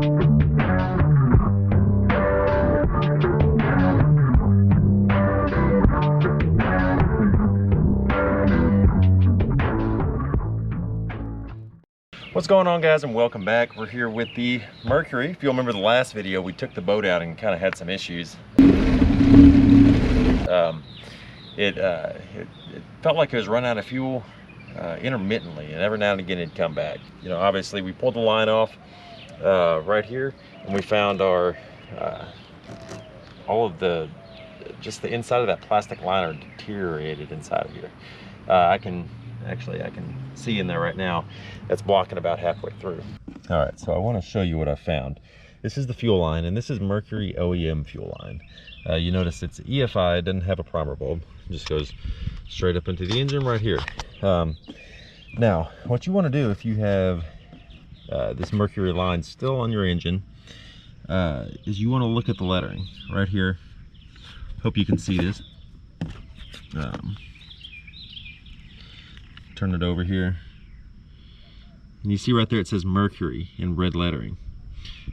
What's going on, guys, and welcome back. We're here with the Mercury. If you'll remember the last video, we took the boat out and kind of had some issues. It felt like it was running out of fuel intermittently, and every now and again it'd come back. You know, obviously we pulled the line off right here, and we found our all of just the inside of that plastic liner deteriorated inside of here. I can see in there right now. That's blocking about halfway through. All right, so I want to show you what I found. This is the fuel line, and this is Mercury OEM fuel line. You notice it's EFI, it doesn't have a primer bulb. It just goes straight up into the engine right here. Now, what you want to do if you have this Mercury line still on your engine is you want to look at the lettering right here. Hope you can see this. Turn it over here, and you see right there it says Mercury in red lettering.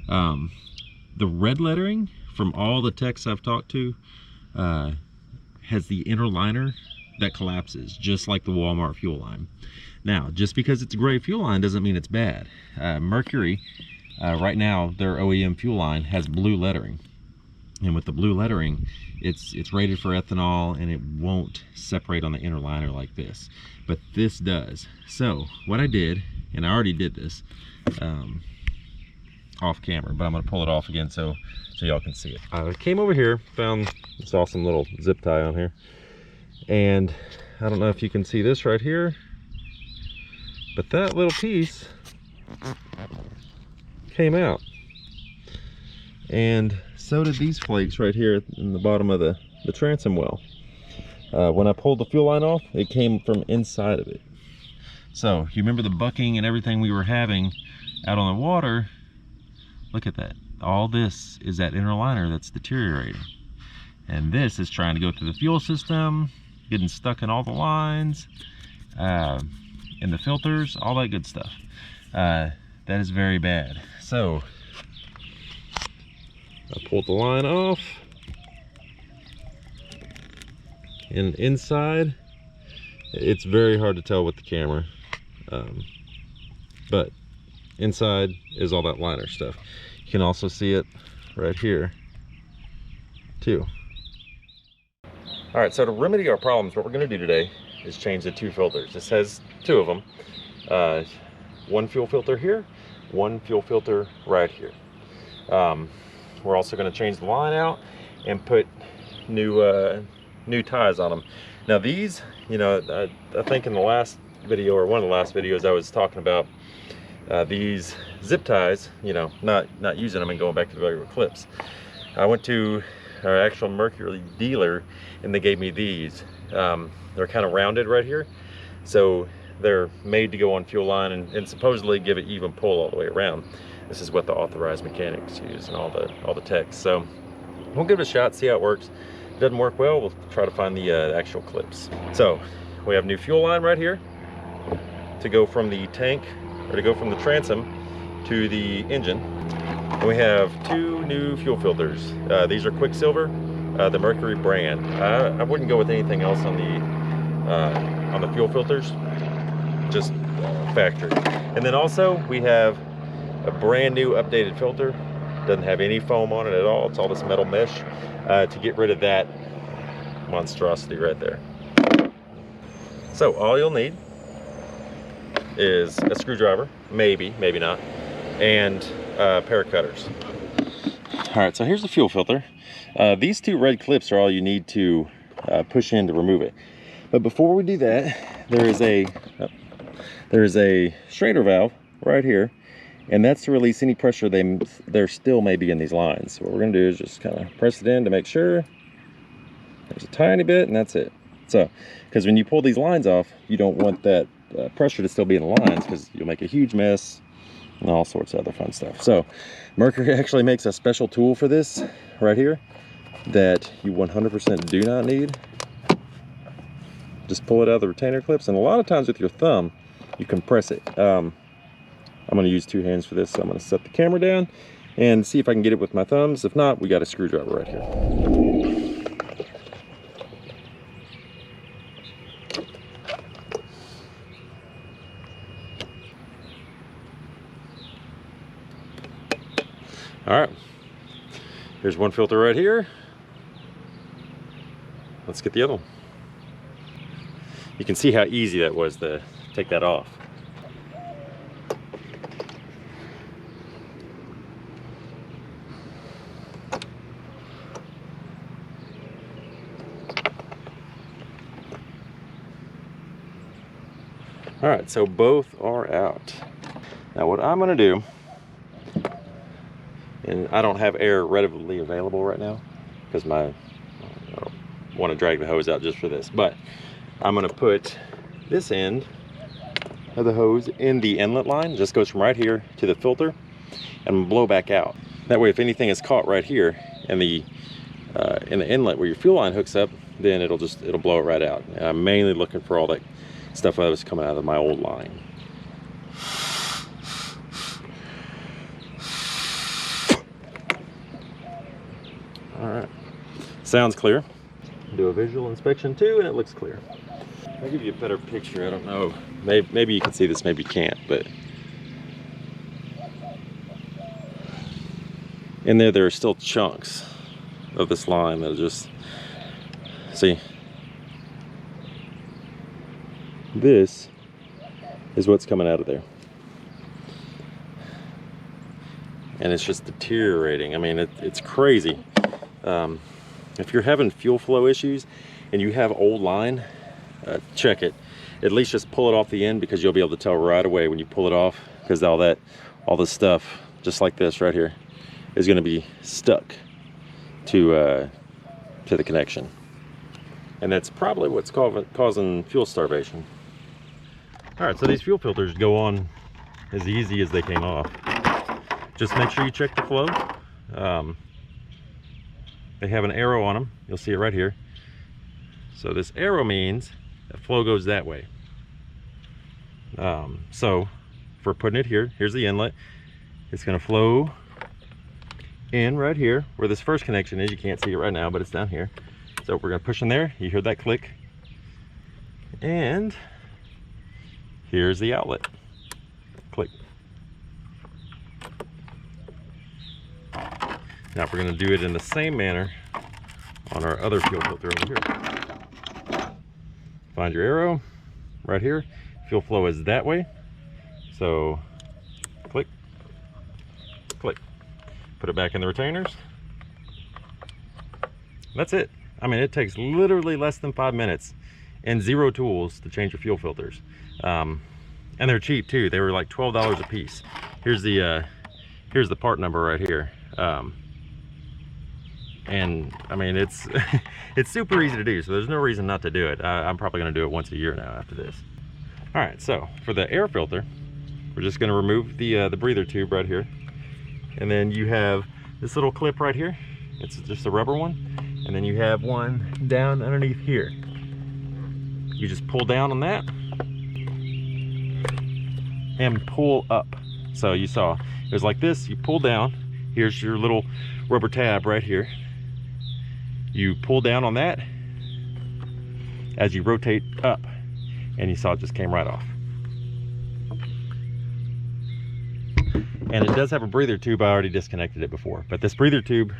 The red lettering from all the techs I've talked to has the inner liner that collapses, just like the Walmart fuel line. Now, just because it's a gray fuel line doesn't mean it's bad. Mercury, right now, their OEM fuel line has blue lettering. And with the blue lettering, it's rated for ethanol, and it won't separate on the inner liner like this. But this does. So what I did, and I already did this off camera, but I'm gonna pull it off again so y'all can see it. I came over here, found this awesome little zip tie on here, and I don't know if you can see this right here, but that little piece came out. And so did these flakes right here in the bottom of the transom well. When I pulled the fuel line off, it came from inside of it. So you remember the bucking and everything we were having out on the water? Look at that. All this is that inner liner that's deteriorating. And this is trying to go through the fuel system, getting stuck in all the lines, in the filters, all that good stuff. That is very bad. So I pulled the line off, and inside, it's very hard to tell with the camera, but inside is all that liner stuff. You can also see it right here too. All right, so to remedy our problems, what we're going to do today is change the two filters. This has two of them, one fuel filter here, one fuel filter right here. We're also going to change the line out and put new ties on them. Now these, you know, I think in the last video, or one of the last videos, I was talking about these zip ties, you know, not using them and going back to the regular clips. I went to our actual Mercury dealer, and they gave me these. They're kind of rounded right here, so they're made to go on fuel line and supposedly give it even pull all the way around. This is what the authorized mechanics use and all the techs. So we'll give it a shot, see how it works. If it doesn't work well, we'll try to find the actual clips. So we have new fuel line right here to go from the tank, or to go from the transom to the engine. And we have two new fuel filters. These are Quicksilver, the Mercury brand. I wouldn't go with anything else on the fuel filters, just factory. And then also we have a brand new updated filter. Doesn't have any foam on it at all. It's all this metal mesh to get rid of that monstrosity right there. So all you'll need is a screwdriver, maybe not, and a pair of cutters. All right, so here's the fuel filter. These two red clips are all you need to push in to remove it. But before we do that, there is a strainer valve right here, and that's to release any pressure there still may be in these lines. So what we're gonna do is just kind of press it in to make sure. There's a tiny bit, and that's it. So, because when you pull these lines off, you don't want that pressure to still be in the lines, because you'll make a huge mess and all sorts of other fun stuff. So Mercury actually makes a special tool for this right here that you 100% do not need. Just pull it out of the retainer clips, and a lot of times with your thumb you compress it. I'm going to use two hands for this, so I'm going to set the camera down and see if I can get it with my thumbs. If not, we got a screwdriver right here. All right, here's one filter right here. Let's get the other one. You can see how easy that was to take that off. All right, so both are out. Now what I'm gonna do, and I don't have air readily available right now because I don't want to drag the hose out just for this, but I'm gonna put this end of the hose in the inlet line. Just goes from right here to the filter and blow back out. That way, if anything is caught right here in the inlet where your fuel line hooks up, then it'll blow it right out. And I'm mainly looking for all that stuff that was coming out of my old line. All right, sounds clear. Do a visual inspection too, and it looks clear. I'll give you a better picture. I don't know, maybe you can see this, maybe you can't, but in there are still chunks of this line that are just, see, this is what's coming out of there, and it's just deteriorating. I mean, it's crazy. If you're having fuel flow issues and you have old line, check it. At least just pull it off the end, because you'll be able to tell right away when you pull it off, because all this stuff, just like this right here, is going to be stuck to the connection, and that's probably what's causing fuel starvation. All right, so these fuel filters go on as easy as they came off. Just make sure you check the flow. They have an arrow on them. You'll see it right here. So this arrow means that flow goes that way. So for putting it here, here's the inlet. It's going to flow in right here where this first connection is. You can't see it right now, but it's down here. So we're going to push in there. You hear that click. And here's the outlet. Click. Now we're going to do it in the same manner on our other fuel filter over here. Find your arrow right here. Fuel flow is that way. So click, click. Put it back in the retainers. That's it. I mean, it takes literally less than 5 minutes and 0 tools to change your fuel filters. And they're cheap too. They were like $12 a piece. Here's the part number right here. And I mean, it's it's super easy to do, so there's no reason not to do it. I'm probably going to do it once a year now after this. All right, so for the air filter, we're just going to remove the breather tube right here, and then you have this little clip right here. It's just a rubber one, and then you have one down underneath here. You just pull down on that and pull up. So you saw it was like this. You pull down. Here's your little rubber tab right here. You pull down on that as you rotate up, and you saw it just came right off. And it does have a breather tube. I already disconnected it before, but this breather tube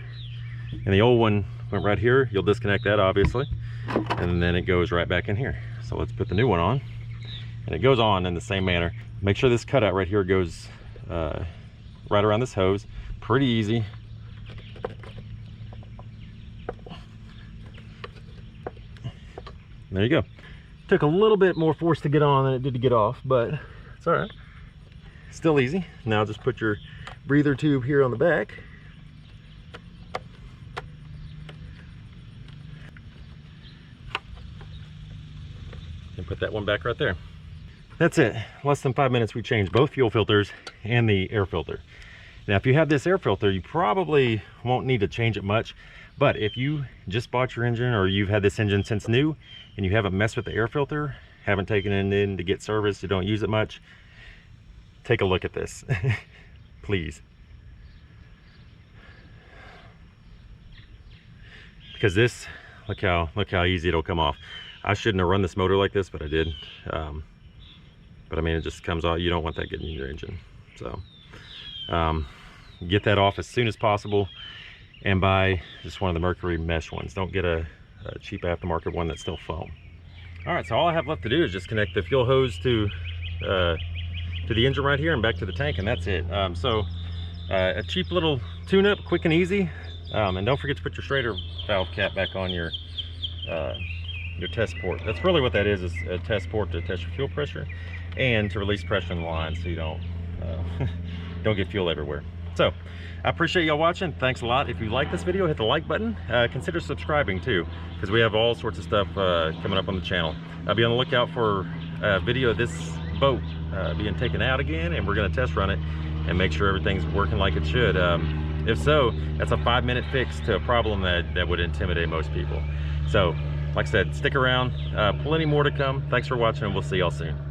and the old one went right here. You'll disconnect that obviously, and then it goes right back in here. So let's put the new one on, and it goes on in the same manner. Make sure this cutout right here goes right around this hose. Pretty easy. There you go. Took a little bit more force to get on than it did to get off, but it's all right. Still easy. Now just put your breather tube here on the back. And put that one back right there. That's it. Less than 5 minutes we changed both fuel filters and the air filter. Now if you have this air filter, you probably won't need to change it much, but if you just bought your engine, or you've had this engine since new and you haven't messed with the air filter, haven't taken it in to get serviced, you don't use it much, take a look at this. Please. because this, look how easy it'll come off. I shouldn't have run this motor like this, but I did. But I mean, it just comes off. You don't want that getting in your engine. So get that off as soon as possible, and buy just one of the Mercury mesh ones. Don't get a cheap aftermarket one that's still foam. All right, so all I have left to do is just connect the fuel hose to the engine right here and back to the tank, and that's it. A cheap little tune-up, quick and easy. And don't forget to put your Schrader valve cap back on your test port. That's really what that is a test port to test your fuel pressure and to release pressure in the line so you don't get fuel everywhere. So I appreciate y'all watching. Thanks a lot. If you like this video, hit the like button. Consider subscribing too, because we have all sorts of stuff coming up on the channel. I'll be on the lookout for a video of this boat being taken out again, and we're going to test run it and make sure everything's working like it should. If so, that's a 5-minute fix to a problem that would intimidate most people. So like I said, stick around. Plenty more to come. Thanks for watching, and we'll see y'all soon.